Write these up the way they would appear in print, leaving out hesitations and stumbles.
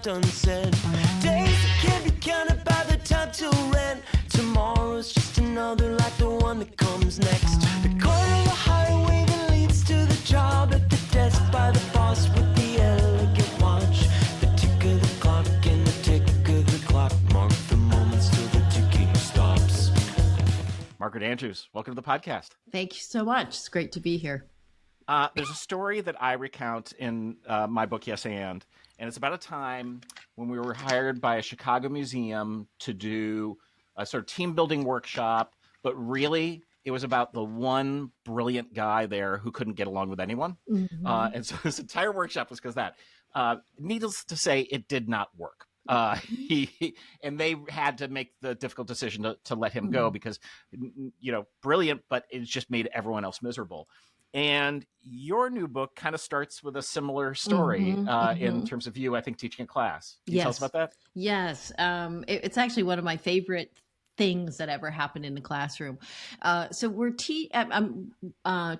left unsaid. Days that can't be counted by the time till rent. Tomorrow's just another like the one that comes next. The corner of the highway that leads to the job, at the desk by the boss with the elegant watch. The tick of the clock and the tick of the clock mark the moments till the ticking stops. Margaret Andrews, welcome to the podcast. Thank you so much. It's great to be here. There's a story that I recount in my book, Yes and it's about a time when we were hired by a Chicago museum to do a sort of team building workshop, but really it was about the one brilliant guy there who couldn't get along with anyone. Mm-hmm. And so this entire workshop was because that. Needless to say, it did not work. And they had to make the difficult decision to let him go because, brilliant, but it just made everyone else miserable. And your new book kind of starts with a similar story in terms of you, I think, teaching a class. Can you tell us about that? Yes. It's actually one of my favorite things that ever happened in the classroom. So we're I'm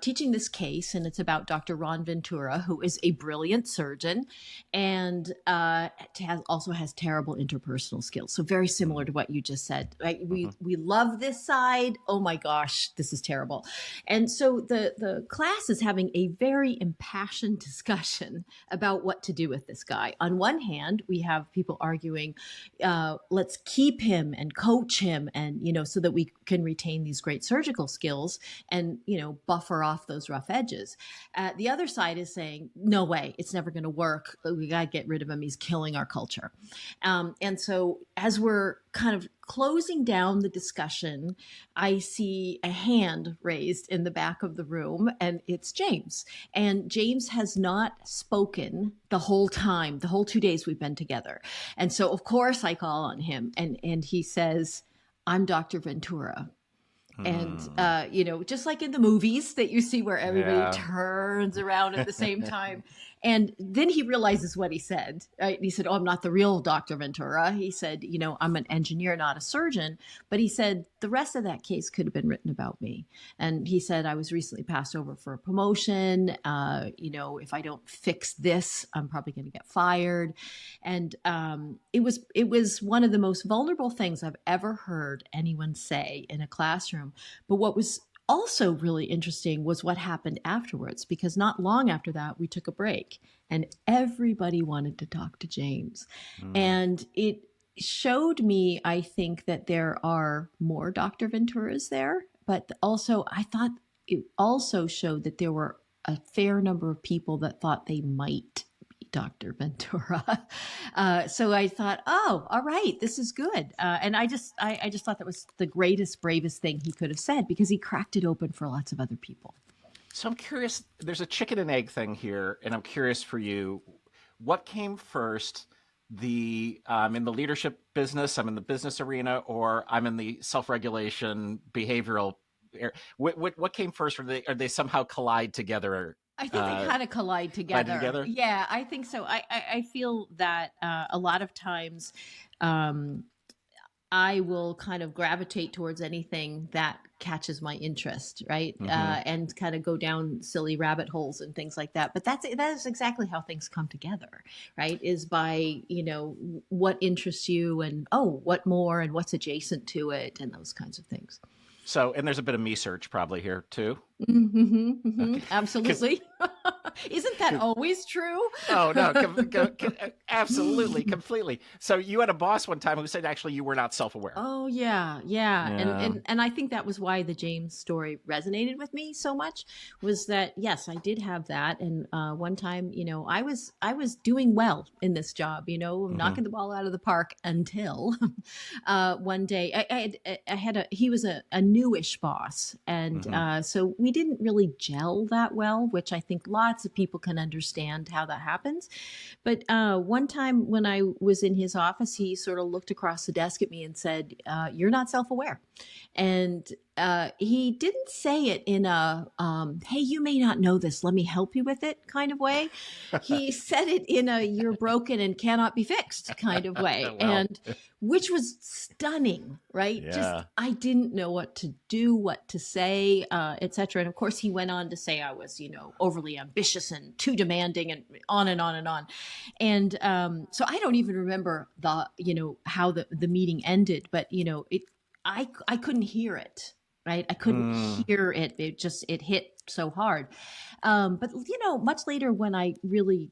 teaching this case, and it's about Dr. Ron Ventura, who is a brilliant surgeon and also has terrible interpersonal skills. So very similar to what you just said. Right? We love this side. Oh my gosh, this is terrible. And so the class is having a very impassioned discussion about what to do with this guy. On one hand, we have people arguing, let's keep him and coach him, and, so that we can retain these great surgical skills and, buffer off those rough edges. The other side is saying, no way, it's never going to work. We got to get rid of him. He's killing our culture. And so as we're kind of closing down the discussion, I see a hand raised in the back of the room, and it's James. And James has not spoken the whole time, the whole 2 days we've been together. And so, of course, I call on him, and he says, I'm Dr. Ventura. And, just like in the movies that you see where everybody turns around at the same time. And then he realizes what he said. Right? He said, oh, I'm not the real Dr. Ventura. He said, I'm an engineer, not a surgeon. But he said, the rest of that case could have been written about me. And he said, I was recently passed over for a promotion. If I don't fix this, I'm probably going to get fired. And it was one of the most vulnerable things I've ever heard anyone say in a classroom. But what was also really interesting was what happened afterwards, because not long after that, we took a break and everybody wanted to talk to James. And it showed me, I think, that there are more Dr. Venturas there, but also I thought it also showed that there were a fair number of people that thought they might be Dr. Ventura. So I thought, oh, all right, this is good. And I just thought that was the greatest, bravest thing he could have said, because he cracked it open for lots of other people. So I'm curious, there's a chicken and egg thing here, and I'm curious for you, what came first? I'm in the leadership business, I'm in the business arena, or I'm in the self-regulation behavioral area? What came first? Or they somehow collide together? I think they kind of collide together. Yeah, I think so. I feel that a lot of times I will kind of gravitate towards anything that catches my interest, right? And kind of go down silly rabbit holes and things like that. But that is exactly how things come together, right? Is by, what interests you and, what more and what's adjacent to it and those kinds of things. So, and there's a bit of me search probably here too. Okay. Absolutely. Isn't that always true? Oh, no, absolutely, completely. So you had a boss one time who said actually you were not self-aware. Oh, yeah. And I think that was why the James story resonated with me so much, was that, yes, I did have that. And one time, I was doing well in this job, knocking the ball out of the park until one day he was a newish boss. And so we didn't really gel that well, which I think lots of people can understand how that happens. But one time when I was in his office, he sort of looked across the desk at me and said, you're not self-aware. And he didn't say it in a "Hey, you may not know this. Let me help you with it" kind of way. He said it in a "You're broken and cannot be fixed" kind of way, Well, and which was stunning, right? Just yeah. I didn't know what to do, what to say, etc. And of course, he went on to say I was, overly ambitious and too demanding, and on and on and on. And so I don't even remember how the meeting ended, but I couldn't hear it, right? I couldn't hear it. It hit so hard. But much later when I really,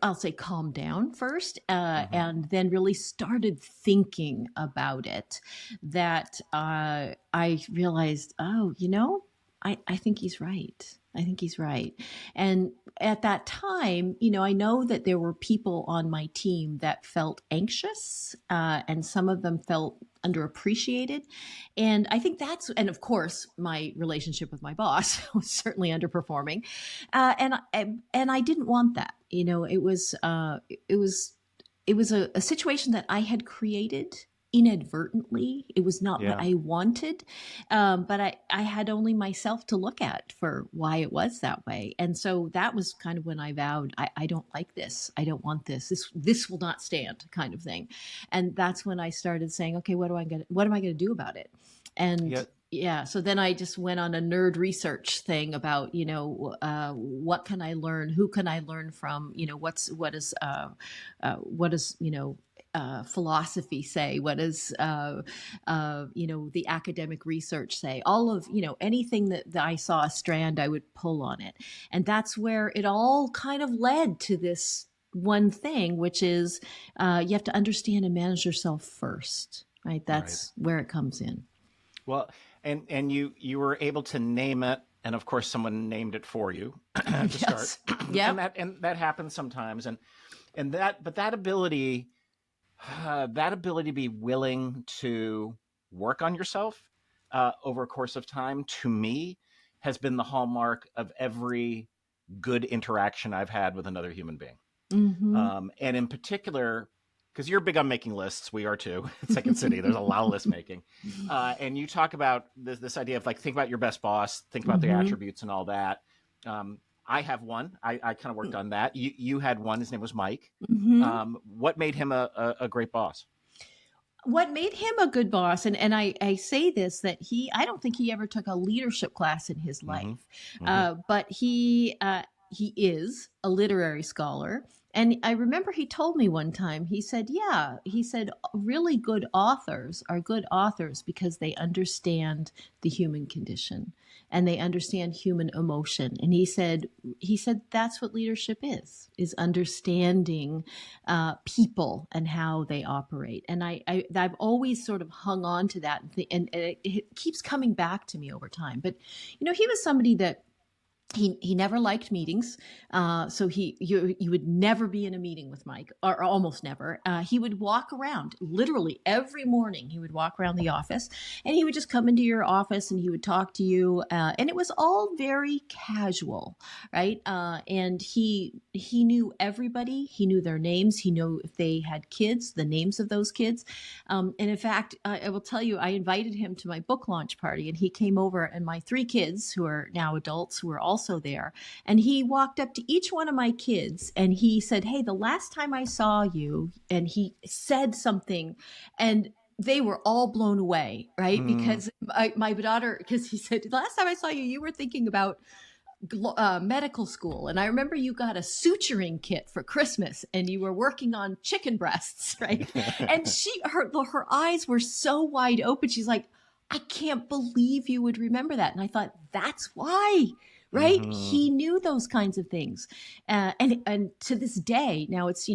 I'll say, calmed down first, and then really started thinking about it, that I realized, oh, I think he's right. I think he's right. And at that time, I know that there were people on my team that felt anxious, and some of them felt underappreciated. And I think and of course, my relationship with my boss was certainly underperforming. And I didn't want that. It was a situation that I had created inadvertently. It was not what I wanted, but I had only myself to look at for why it was that way. And so that was kind of when I vowed, I don't like this. I don't want this. This will not stand, kind of thing. And that's when I started saying, okay, what am I going to do about it? And yeah, so then I just went on a nerd research thing about, what can I learn? Who can I learn from? What is philosophy say? What does the academic research say? All of anything that I saw a strand, I would pull on it, and that's where it all kind of led to this one thing, which is you have to understand and manage yourself first, right? That's where it comes in. Well, and you were able to name it, and of course, someone named it for you to start. Yeah, and that happens sometimes, and that ability. That ability to be willing to work on yourself over a course of time, to me, has been the hallmark of every good interaction I've had with another human being. And in particular, because you're big on making lists, we are too. At Second City, there's a lot of list making, and you talk about this idea of think about your best boss, think about the attributes and all that. I have one. I kind of worked on that. You had one. His name was Mike. What made him a great boss? What made him a good boss, and I say this, that I don't think he ever took a leadership class in his life, but he is a literary scholar. And I remember he told me one time, he said, really good authors are good authors because they understand the human condition and they understand human emotion. And he said that's what leadership is understanding people and how they operate. And I've always sort of hung on to that, and it keeps coming back to me over time. But, he was somebody that he never liked meetings. So you would never be in a meeting with Mike, or almost never. He would walk around literally every morning. He would walk around the office, and he would just come into your office and he would talk to you. And it was all very casual, right? And he knew everybody. He knew their names. He knew if they had kids, the names of those kids. And in fact, I will tell you, I invited him to my book launch party, and he came over, and my 3 kids, who are now adults, who were also there, and he walked up to each one of my kids and he said, "Hey, the last time I saw you," and he said something, and they were all blown away, right? Because my daughter, because he said, "The last time I saw you, you were thinking about medical school, and I remember you got a suturing kit for Christmas and you were working on chicken breasts," right? And her eyes were so wide open. She's like, "I can't believe you would remember that." And I thought, that's why, right? He knew those kinds of things. And to this day, now it's,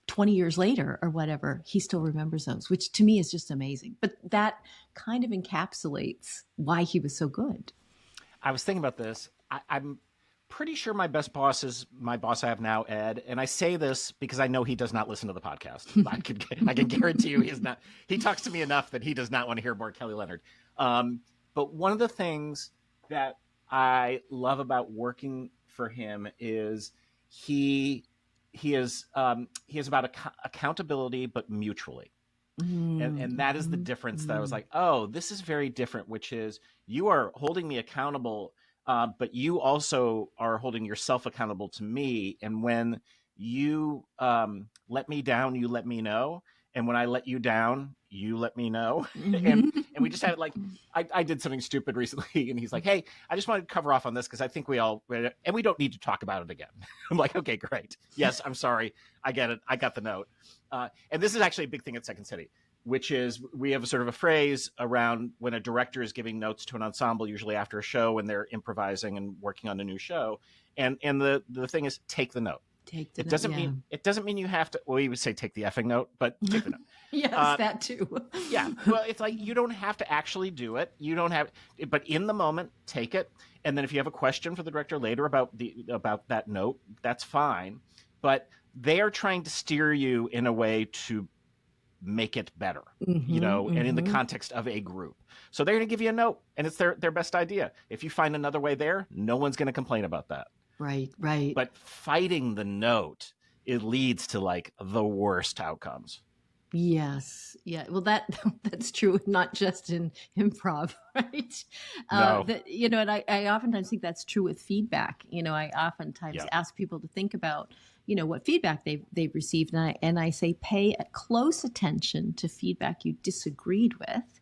20 years later or whatever, he still remembers those, which to me is just amazing. But that kind of encapsulates why he was so good. I was thinking about this. I'm pretty sure my best boss is my boss I have now, Ed. And I say this because I know he does not listen to the podcast. I can guarantee you he's not. He talks to me enough that he does not want to hear more Kelly Leonard. But one of the things that I love about working for him is he is about accountability, but mutually. And that is the difference that I was like, oh, this is very different, which is you are holding me accountable, but you also are holding yourself accountable to me. And when you let me down, you let me know. And when I let you down, you let me know. and we just had it like, I did something stupid recently, and he's like, hey, I just wanted to cover off on this because I think we all, and we don't need to talk about it again. I'm like, okay, great. Yes, I'm sorry. I get it. I got the note. And this is actually a big thing at Second City, which is we have a sort of a phrase around when a director is giving notes to an ensemble, usually after a show when they're improvising and working on a new show. And the thing is, take the note. It doesn't mean you have to. Well, you would say take the effing note, but take the note. Yes, that too. Yeah. Well, it's like you don't have to actually do it. You don't have, but in the moment, take it. And then if you have a question for the director later about that note, that's fine. But they are trying to steer you in a way to make it better, and in the context of a group. So they're going to give you a note, and it's their best idea. If you find another way there, no one's going to complain about that. Right. But fighting the note, it leads to like the worst outcomes. Yes. Yeah. Well, that's true, not just in improv, right? No. And I oftentimes think that's true with feedback. I oftentimes ask people to think about, what feedback they've received. And I say, pay close attention to feedback you disagreed with,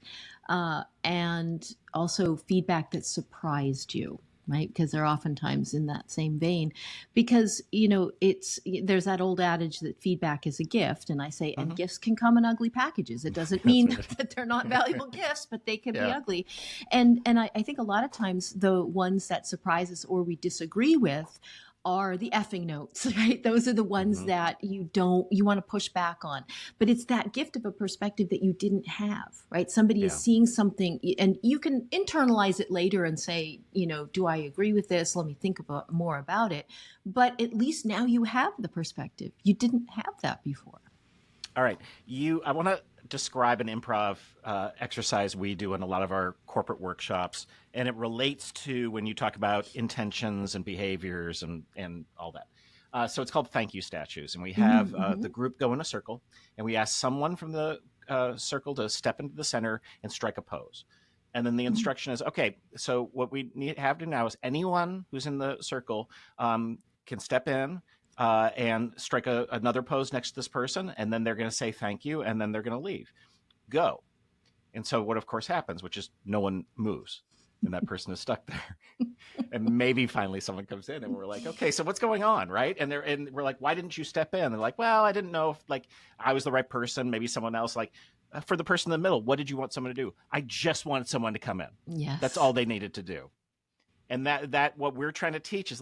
and also feedback that surprised you. Right, because they're oftentimes in that same vein, because there's that old adage that feedback is a gift, and I say, and gifts can come in ugly packages. It doesn't mean that they're not valuable gifts, but they can be ugly, and I think a lot of times the ones that surprise us or we disagree with are the effing notes, right? Those are the ones that you want to push back on. But it's that gift of a perspective that you didn't have, right? Somebody is seeing something, and you can internalize it later and say, do I agree with this? Let me think more about it. But at least now you have the perspective. You didn't have that before. All right. I want to describe an improv exercise we do in a lot of our corporate workshops, and it relates to when you talk about intentions and behaviors and all that. So it's called thank you statues, and we have the group go in a circle, and we ask someone from the circle to step into the center and strike a pose. And then the instruction is, okay, so what we have to now is anyone who's in the circle can step in, and strike another pose next to this person, and then they're going to say thank you, and then they're going to leave. Go. And so what, of course, happens, which is no one moves, and that person is stuck there. And maybe finally someone comes in, and we're like, okay, so what's going on, right? And we're like, why didn't you step in? And they're like, well, I didn't know if I was the right person. Maybe someone else. For the person in the middle, what did you want someone to do? I just wanted someone to come in. Yes. That's all they needed to do. And that what we're trying to teach is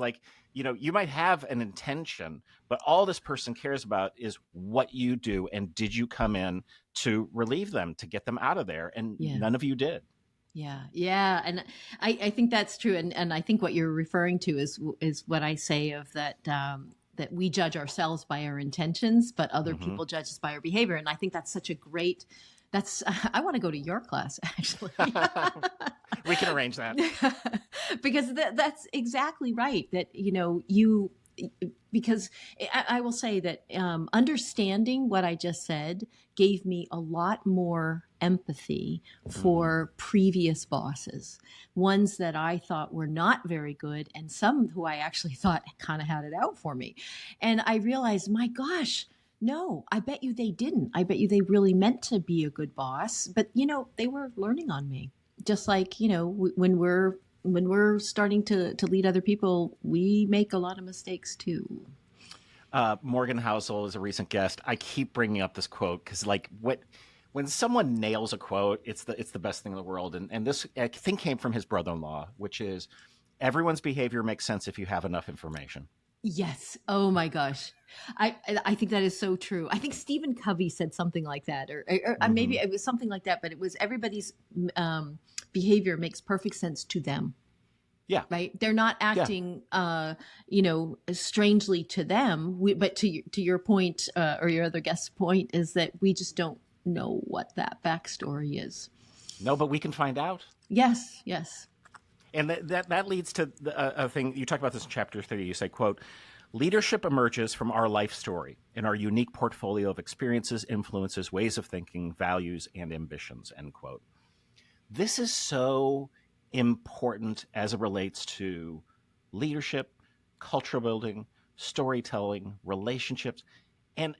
you might have an intention, but all this person cares about is what you do. And did you come in to relieve them, to get them out of there? And none of you did. Yeah. Yeah. And I think that's true. And I think what you're referring to is what I say of that, that we judge ourselves by our intentions, but other people judge us by our behavior. And I think that's such a great, I want to go to your class, actually. We can arrange that. Because that's exactly right. That, because I will say that understanding what I just said gave me a lot more empathy for previous bosses, ones that I thought were not very good, and some who I actually thought kind of had it out for me. And I realized, my gosh, no, I bet you they didn't. I bet you they really meant to be a good boss, but they were learning on me. Just like, when we're starting to lead other people, we make a lot of mistakes too. Morgan Housel is a recent guest. I keep bringing up this quote because when someone nails a quote, it's the best thing in the world. And this, I think, came from his brother-in-law, which is everyone's behavior makes sense if you have enough information. Yes. Oh my gosh. I think that is so true. I think Stephen Covey said something like that, or maybe it was something like that, but it was everybody's behavior makes perfect sense to them. Yeah. Right. They're not acting, strangely to them. But to your point, or your other guest's point, is that we just don't know what that backstory is. No, but we can find out. Yes. Yes. And that leads to a thing. You talk about this in chapter 3. You say, quote, Leadership emerges from our life story and our unique portfolio of experiences, influences, ways of thinking, values, and ambitions, end quote. This is so important as it relates to leadership, culture building, storytelling, relationships. And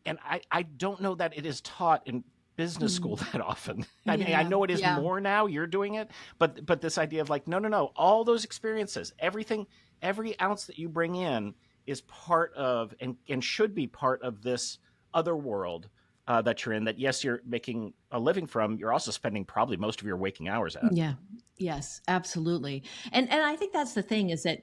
I don't know that it is taught in business school that often. I mean, I Yeah, know it is yeah. more now, you're doing it, but this idea of like, no, all those experiences, everything, every ounce that you bring in is part of and should be part of this other world that you're in, that yes, you're making a living from, you're also spending probably most of your waking hours at. Yeah. Yes, absolutely. And I think that's the thing is that,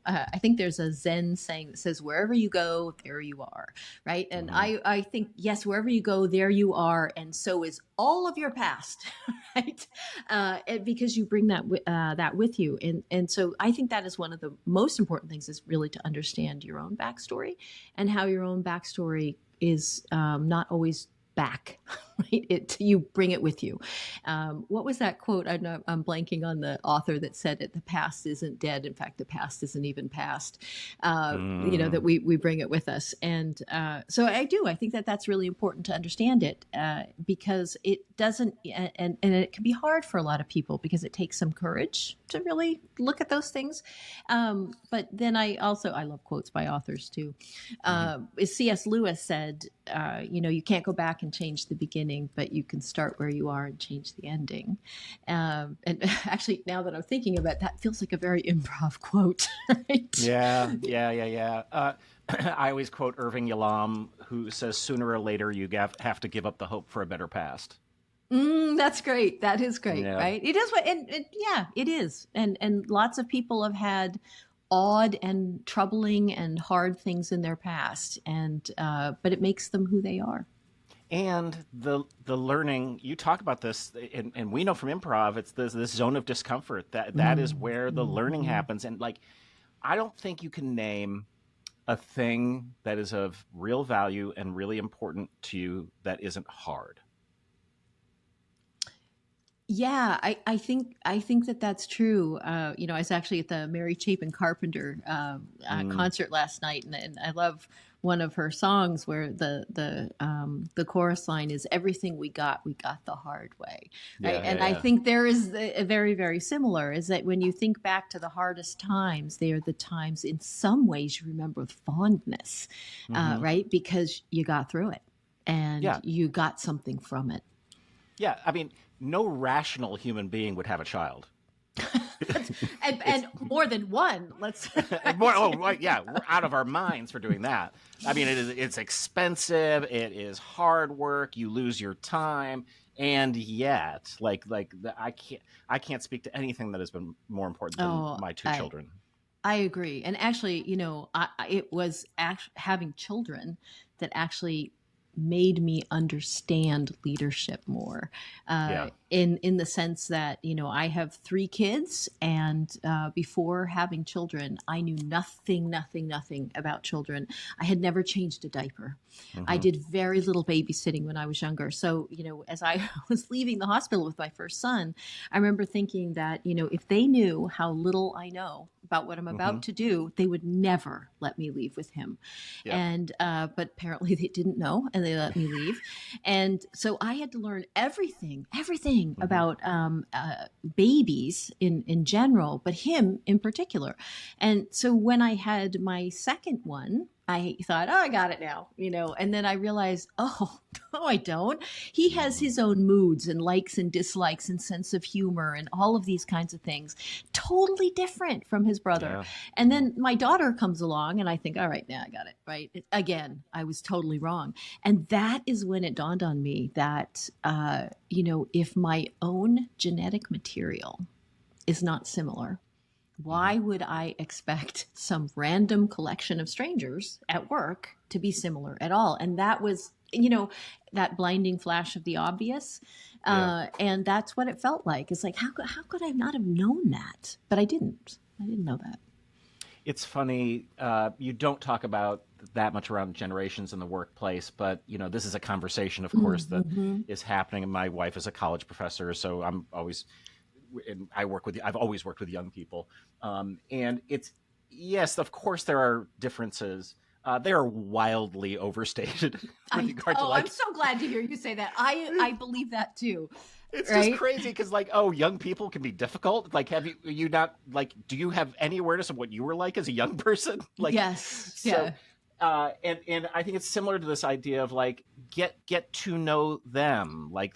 I think there's a Zen saying that says, wherever you go, there you are. Right. And Mm-hmm. I think, yes, wherever you go, there you are. And so is all of your past. Right. And because you bring that with you. And so I think that is one of the most important things is really to understand your own backstory and how your own backstory is not always back, right? You bring it with you. What was that quote? I'm blanking on the author that said it. The past isn't dead. In fact, the past isn't even past. That we bring it with us, and so I do. I think that that's really important to understand it because it doesn't, and it can be hard for a lot of people because it takes some courage to really look at those things. But then I love quotes by authors too. C.S. Lewis said, you can't go back and change the beginning, but you can start where you are and change the ending. And actually, now that I'm thinking about that, feels like a very improv quote, right? Yeah. I always quote Irving Yalom, who says, "Sooner or later, you have to give up the hope for a better past." That's great. That is great, Yeah. right? It is yeah, it is. And lots of people have had odd and troubling and hard things in their past, and but it makes them who they are. And the learning, you talk about this, and we know from improv, it's this zone of discomfort that is where the learning happens. And like, I don't think you can name a thing that is of real value and really important to you that isn't hard. Yeah, I think that that's true. I was actually at the Mary Chapin Carpenter concert last night, and I love one of her songs where the chorus line is "Everything we got the hard way," right? And I think there is a very very similar is that when you think back to the hardest times, they are the times in some ways you remember with fondness, right? Because you got through it and Yeah. you got something from it. Yeah. I mean, no rational human being would have a child. And more than one. Let's Right, yeah, we're out of our minds for doing that. I mean, it's expensive, it is hard work, you lose your time, and yet, I can't speak to anything that has been more important than my two children. I agree. And actually, it was having children that actually made me understand leadership more in the sense that I have 3 kids, and before having children I knew nothing about children. I had never changed a diaper. I did very little babysitting when I was younger. So as I was leaving the hospital with my first son, I remember thinking that if they knew how little I know about what I'm about to do, they would never let me leave with him. And but apparently they didn't know, and they let me leave. And so I had to learn everything about babies in general, but him in particular. And so when I had my second one, I thought, I got it now, and then I realized, oh, no, I don't. He has his own moods and likes and dislikes and sense of humor and all of these kinds of things, totally different from his brother. Yeah. And then my daughter comes along and I think, all right, now I got it, right? Again, I was totally wrong. And that is when it dawned on me that, if my own genetic material is not similar, why would I expect some random collection of strangers at work to be similar at all? And that was, that blinding flash of the obvious. And that's what it felt like. It's like, how could I not have known that? But I didn't know that. It's funny, you don't talk about that much around generations in the workplace, but this is a conversation, of course, that is happening. And my wife is a college professor, so I've always worked with young people. And yes, of course there are differences, they are wildly overstated with regard to I'm so glad to hear you say that. I believe that too. it's right? just crazy because like, oh, young people can be difficult. Like, have you not like, do you have any awareness of what you were like as a young person? Like, Yes. so, Yeah. And I think it's similar to this idea of like get to know them, like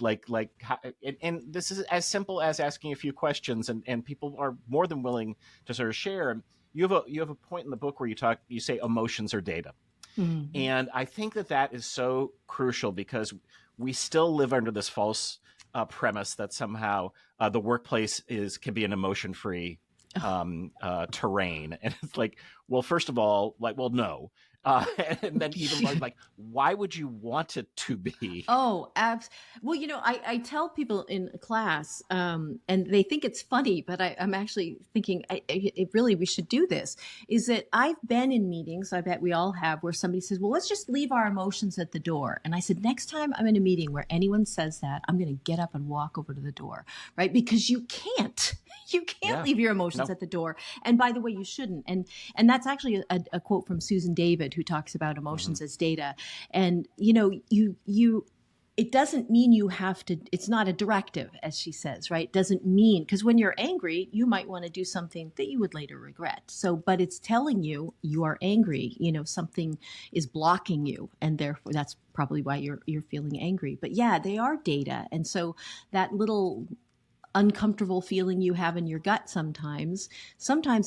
how, and this is as simple as asking a few questions, and people are more than willing to sort of share. You have a point in the book where you say emotions are data. Mhm. And I think that is so crucial because we still live under this false premise that somehow the workplace can be an emotion free terrain. And it's like, well, first of all, like, well, no. And then even like, why would you want it to be? Oh, well, I tell people in class, and they think it's funny, but I'm actually thinking we should do this. Is that I've been in meetings, I bet we all have, where somebody says, well, let's just leave our emotions at the door. And I said, next time I'm in a meeting where anyone says that, I'm going to get up and walk over to the door, right? Because you can't leave your emotions at the door. And by the way, you shouldn't. And that's actually a quote from Susan David, who talks about emotions as data. And, it doesn't mean you have to, it's not a directive, as she says, right? It doesn't mean, because when you're angry, you might want to do something that you would later regret. So, but it's telling you are angry, something is blocking you. And therefore that's probably why you're feeling angry. But yeah, they are data. And so that little uncomfortable feeling you have in your gut sometimes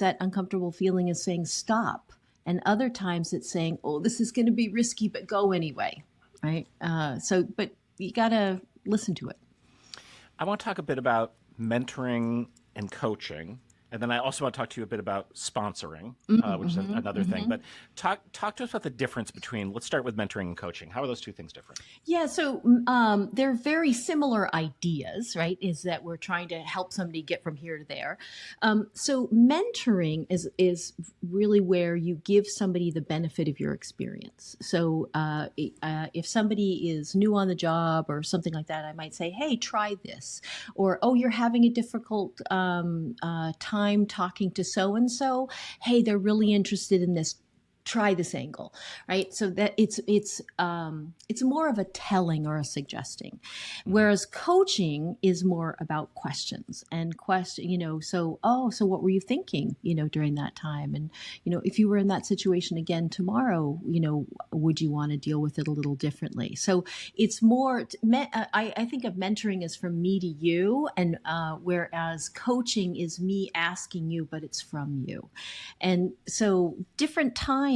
that uncomfortable feeling is saying stop. And other times it's saying, oh, this is going to be risky, but go anyway. Right. But you got to listen to it. I want to talk a bit about mentoring and coaching. And then I also want to talk to you a bit about sponsoring, which is another thing. But talk to us about the difference between, let's start with mentoring and coaching. How are those two things different? Yeah, so they're very similar ideas, right? Is that we're trying to help somebody get from here to there. So mentoring is really where you give somebody the benefit of your experience. So if somebody is new on the job or something like that, I might say, hey, try this. Or, oh, you're having a difficult time talking to so-and-so. Hey, they're really interested in this. Try this angle, right? So that it's more of a telling or a suggesting, whereas coaching is more about questions and so what were you thinking, during that time? And, if you were in that situation again tomorrow, would you want to deal with it a little differently? So it's more, I think of mentoring as from me to you, and whereas coaching is me asking you, but it's from you. And so different times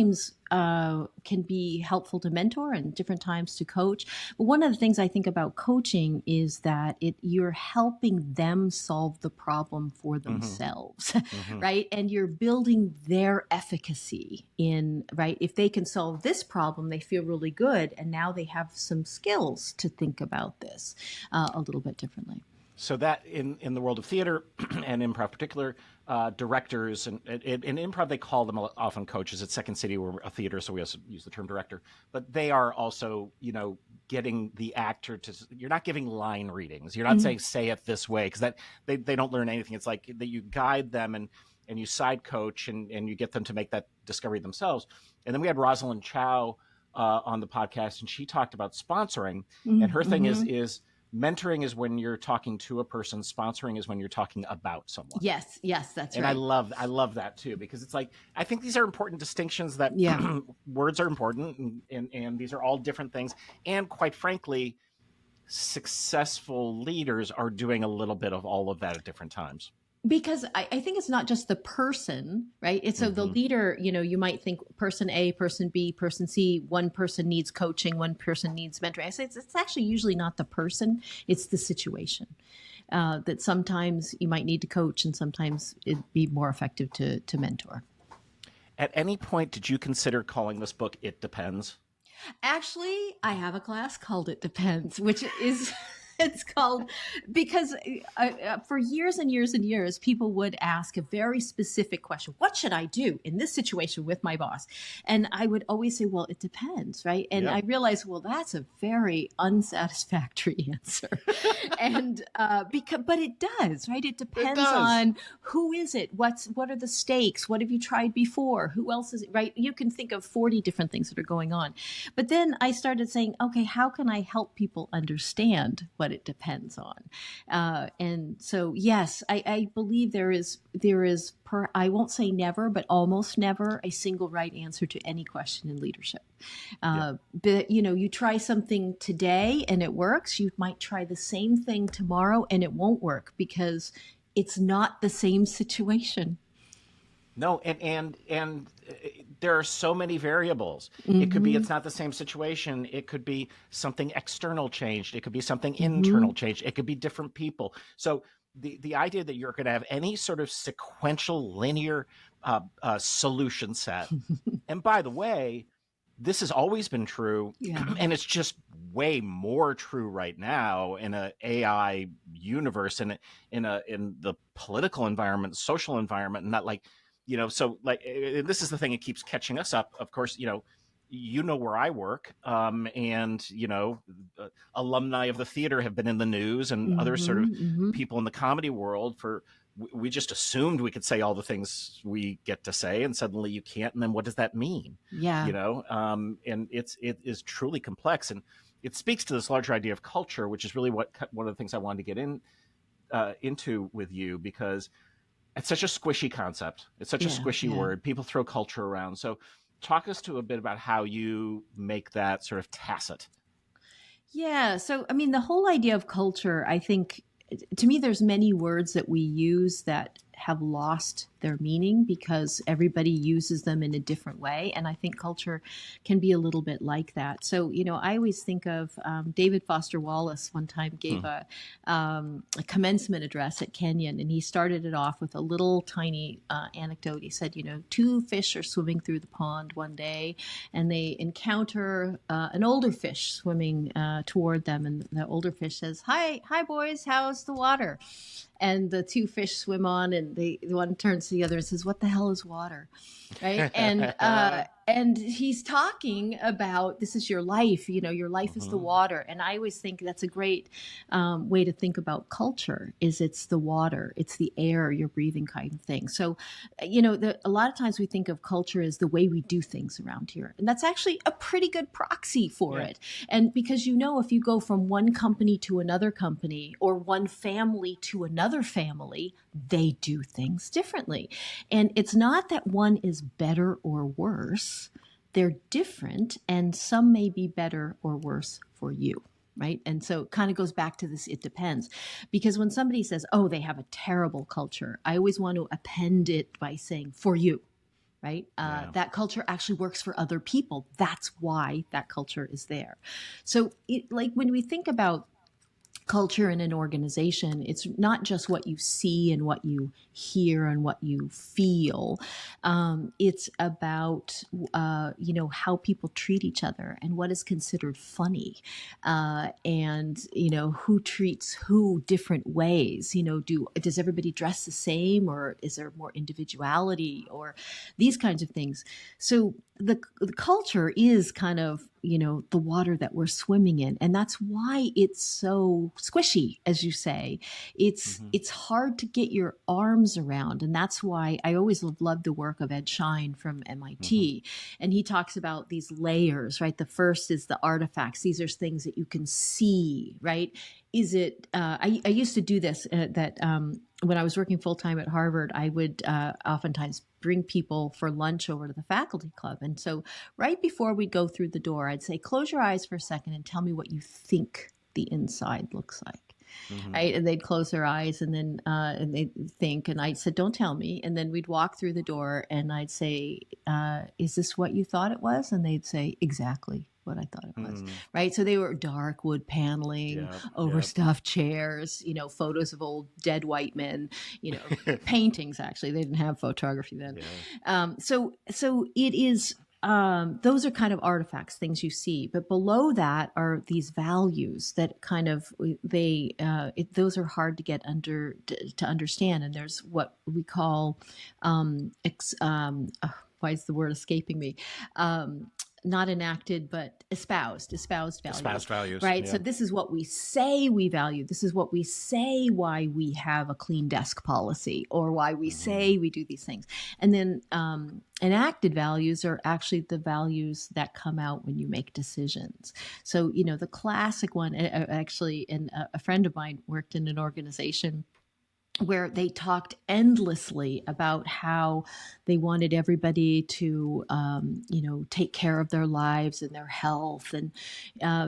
can be helpful to mentor and different times to coach. But one of the things I think about coaching is that you're helping them solve the problem for themselves, right? And you're building their efficacy right? If they can solve this problem, they feel really good. And now they have some skills to think about this a little bit differently. So that in the world of theater and improv in particular, directors and in improv, they call them often coaches. At Second City, we're a theater, so we also use the term director. But they are also, getting the actor to, you're not giving line readings. You're not saying, say it this way, because they don't learn anything. It's like that you guide them and you side coach and you get them to make that discovery themselves. And then we had Rosalind Chow on the podcast, and she talked about sponsoring. And her thing is mentoring is when you're talking to a person. Sponsoring is when you're talking about someone. Yes, that's right. And I love that too, because it's like, I think these are important distinctions that words are important and these are all different things. And quite frankly, successful leaders are doing a little bit of all of that at different times. Because I think it's not just the person, right? It's so the leader, you might think person A, person B, person C, one person needs coaching, one person needs mentoring. I say it's actually usually not the person, it's the situation. That sometimes you might need to coach and sometimes it'd be more effective to mentor. At any point, did you consider calling this book It Depends? Actually, I have a class called It Depends, which is It's called because for years and years and years, people would ask a very specific question: "What should I do in this situation with my boss?" And I would always say, "Well, it depends, right?" And Yeah. I realized, well, that's a very unsatisfactory answer, and but it does, right? It depends does. on who is it, what are the stakes, what have you tried before, who else is it, right? You can think of 40 different things that are going on, but then I started saying, okay, how can I help people understand what it depends on? And so, yes, I believe there is I won't say never, but almost never a single right answer to any question in leadership. But you try something today and it works. You might try the same thing tomorrow and it won't work because it's not the same situation. No, and there are so many variables. It could be Mm-hmm. it's not the same situation. It could be something external changed. It could be something Mm-hmm. internal changed. It could be different people. So the idea that you're going to have any sort of sequential linear solution set. And by the way, this has always been true, Yeah. and it's just way more true right now in a AI universe and in the political environment, social environment, and not like, so like this is the thing that keeps catching us up. Of course, where I work, and alumni of the theater have been in the news, and other sort of Mm-hmm. Mm-hmm. people in the comedy world for. We just assumed we could say all the things we get to say, and suddenly you can't. And then what does that mean? Yeah. And it is truly complex, and it speaks to this larger idea of culture, which is really one of the things I wanted to get into with you, because it's such a squishy concept. It's such a Yeah. squishy Yeah. word. People throw culture around. So talk us to a bit about how you make that sort of tacit. Yeah. So, I mean, the whole idea of culture, I think, to me, there's many words that we use that have lost their meaning because everybody uses them in a different way. And I think culture can be a little bit like that. So, I always think of David Foster Wallace one time gave a commencement address at Kenyon, and he started it off with a little tiny anecdote. He said, two fish are swimming through the pond one day, and they encounter an older fish swimming toward them. And the older fish says, hi, boys, how's the water? And the two fish swim on, and the one turns to the other and says, "What the hell is water?" Right? And he's talking about, this is your life. Your life is the water. And I always think that's a great way to think about culture. Is it's the water, it's the air you're breathing, kind of thing. So, a lot of times we think of culture as the way we do things around here, and that's actually a pretty good proxy for it. And because if you go from one company to another company, or one family to another family, they do things differently. And it's not that one is better or worse. They're different, and some may be better or worse for you. Right. And so it kind of goes back to this, it depends. Because when somebody says, oh, they have a terrible culture, I always want to append it by saying, for you. Right. That culture actually works for other people. That's why that culture is there. So when we think about culture in an organization, it's not just what you see and what you hear and what you feel. It's about, how people treat each other and what is considered funny, and, who treats who different ways. Does everybody dress the same, or is there more individuality, or these kinds of things? So the culture is kind of, the water that we're swimming in. And that's why it's so squishy, as you say. It's hard to get your arms around. And that's why I always loved the work of Ed Schein from MIT. And he talks about these layers, right? The first is the artifacts. These are things that you can see, right? Is it, I used to do this, when I was working full-time at Harvard, I would oftentimes bring people for lunch over to the faculty club. And so right before we go through the door, I'd say, close your eyes for a second and tell me what you think the inside looks like. Right? And they'd close their eyes, and then and they'd think, and I said, don't tell me. And then we'd walk through the door, and I'd say, is this what you thought it was? And they'd say, exactly what I thought it was. Right. So they were dark wood paneling, overstuffed chairs, photos of old dead white men, paintings. Actually, they didn't have photography then. So it is those are kind of artifacts, things you see. But below that are these values that kind of those are hard to get to understand. And there's what we call why is the word escaping me? Not enacted, but espoused values. Espoused values, right? yeah. So this is what we say we value. This is what we say why we have a clean desk policy, or why we say we do these things. And then enacted values are actually the values that come out when you make decisions. So, the classic one, actually, and a friend of mine worked in an organization where they talked endlessly about how they wanted everybody to, take care of their lives and their health and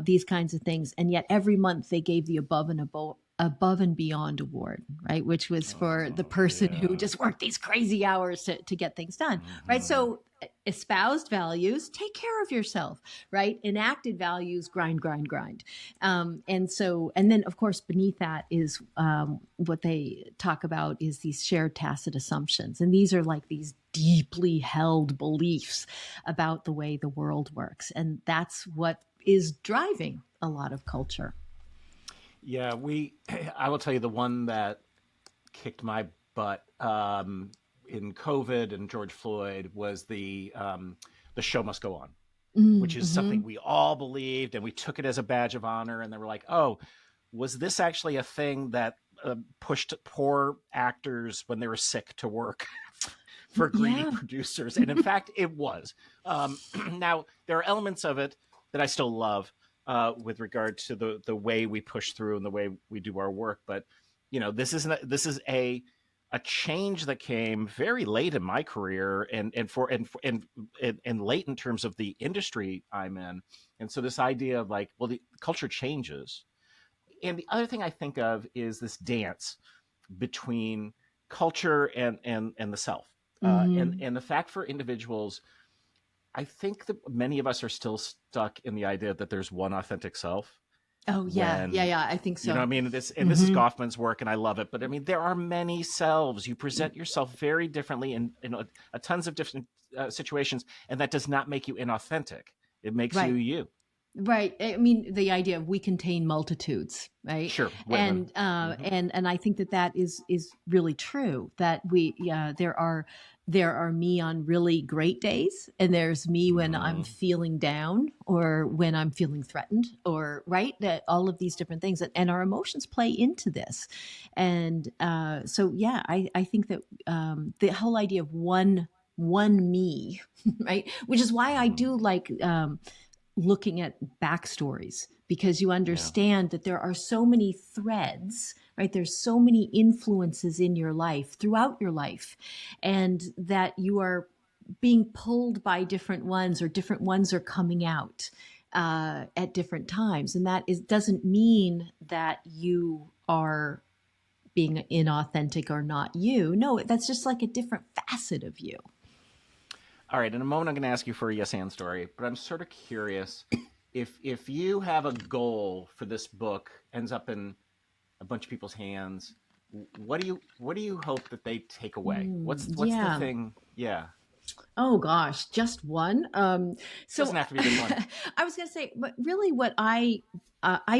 these kinds of things. And yet every month they gave the above and beyond award, right? Which was for the person who just worked these crazy hours to get things done, right? So espoused values, take care of yourself, right? Enacted values, grind. And then of course, beneath that is what they talk about is these shared tacit assumptions. And these are like these deeply held beliefs about the way the world works. And that's what is driving a lot of culture. Yeah, I will tell you the one that kicked my butt in COVID and George Floyd was the show must go on, which is something we all believed, and we took it as a badge of honor. And they were like, oh, was this actually a thing that pushed poor actors when they were sick to work for greedy producers? And in fact, it was. Now, there are elements of it that I still love with regard to the way we push through and the way we do our work. But, this is a change that came very late in my career and late in terms of the industry I'm in. And so this idea of like, well, the culture changes. And the other thing I think of is this dance between culture and the self. And the fact for individuals, I think that many of us are still stuck in the idea that there's one authentic self. Oh, yeah. I think so. You know what I mean? This is Goffman's work, and I love it. But I mean, there are many selves. You present yourself very differently in a tons of different situations, and that does not make you inauthentic. It makes you. Right. I mean, the idea of we contain multitudes, right? Sure. And I think that is really true. That there are me on really great days, and there's me when I'm feeling down or when I'm feeling threatened, or right, that all of these different things, and our emotions play into this. And so, yeah, I think that the whole idea of one me, right, which is why I do like looking at backstories, because you understand that there are so many threads, right? There's so many influences in your life, throughout your life, and that you are being pulled by different ones, or different ones are coming out at different times. And doesn't mean that you are being inauthentic or not you. No, that's just like a different facet of you. All right, in a moment, I'm going to ask you for a yes and story, but I'm sort of curious if you have a goal for this book ends up in a bunch of people's hands. What do you hope that they take away? What's the thing? Yeah. Oh gosh, just one. So doesn't have to be this one. I was going to say, but really, what I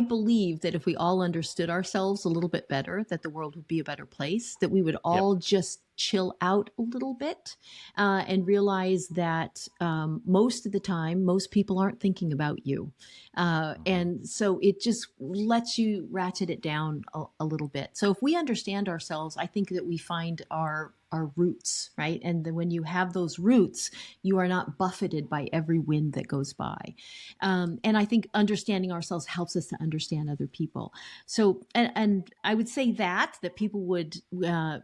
believe that if we all understood ourselves a little bit better, that the world would be a better place. That we would all just chill out a little bit and realize that most of the time, most people aren't thinking about you, and so it just lets you ratchet it down a little bit. So if we understand ourselves, I think that we find our roots, right? And then when you have those roots, you are not buffeted by every wind that goes by. And I think understanding ourselves helps us to understand other people. So, and I would say that people would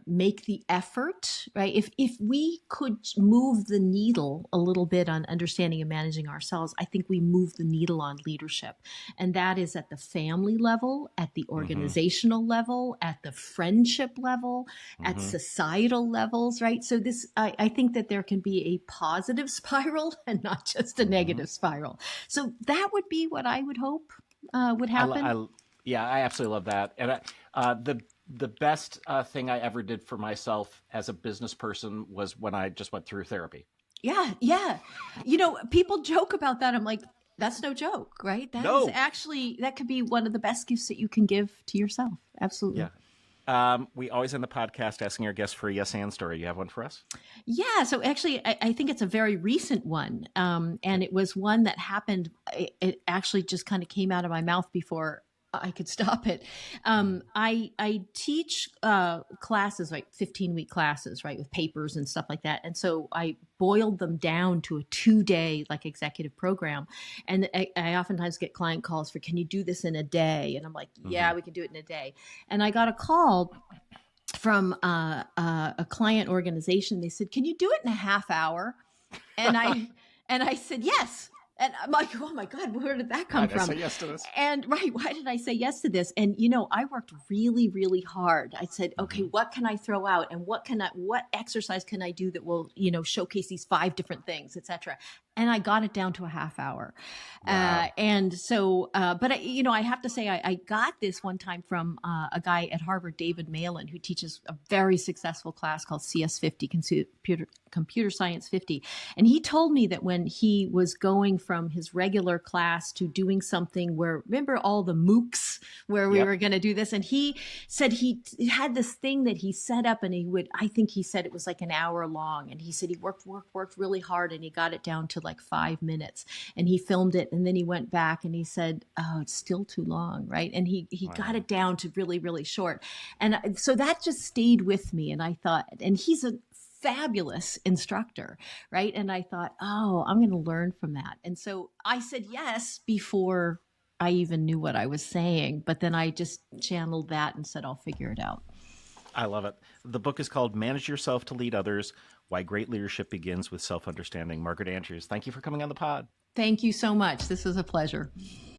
make the effort, right? If we could move the needle a little bit on understanding and managing ourselves, I think we move the needle on leadership. And that is at the family level, at the organizational level, at the friendship level, at societal levels, right? So I think that there can be a positive spiral and not just a negative spiral. So that would be what I would hope would happen. I absolutely love that. And the best thing I ever did for myself as a business person was when I just went through therapy. Yeah, yeah. People joke about that. I'm like, that's no joke, right? That is No. actually, that could be one of the best gifts that you can give to yourself. Absolutely. Yeah. We always end the podcast asking our guests for a yes and story. You have one for us? Yeah. So actually, I think it's a very recent one. And it was one that happened. It actually just kind of came out of my mouth before I could stop it. I teach classes, like 15-week classes, right, with papers and stuff like that. And so I boiled them down to a 2-day like executive program. And I oftentimes get client calls for, can you do this in a day? And I'm like, yeah, we can do it in a day. And I got a call from a client organization. They said, can you do it in a half hour? And I said, yes. And I'm like, oh my God, where did that come Why did I from? say yes to this? And right, why did I say yes to this? And I worked really, really hard. I said, okay, what can I throw out, and what exercise can I do that will, showcase these 5 different things, etc. And I got it down to a half hour. Wow. And so, but I have to say, I got this one time from a guy at Harvard, David Malin, who teaches a very successful class called CS50, Computer Science 50. And he told me that when he was going from his regular class to doing something where, remember all the MOOCs where we were going to do this? And he said he had this thing that he set up, and I think he said it was like an hour long. And he said he worked really hard, and he got it down to like 5 minutes, and he filmed it. And then he went back and he said, oh, it's still too long. Right. And he got it down to really, really short. And so that just stayed with me. And I thought, and he's a fabulous instructor, right? And I thought, oh, I'm going to learn from that. And so I said yes before I even knew what I was saying, but then I just channeled that and said, I'll figure it out. I love it. The book is called Manage Yourself to Lead Others: Why Great Leadership Begins with Self-Understanding. Margaret Andrews, thank you for coming on the pod. Thank you so much. This was a pleasure.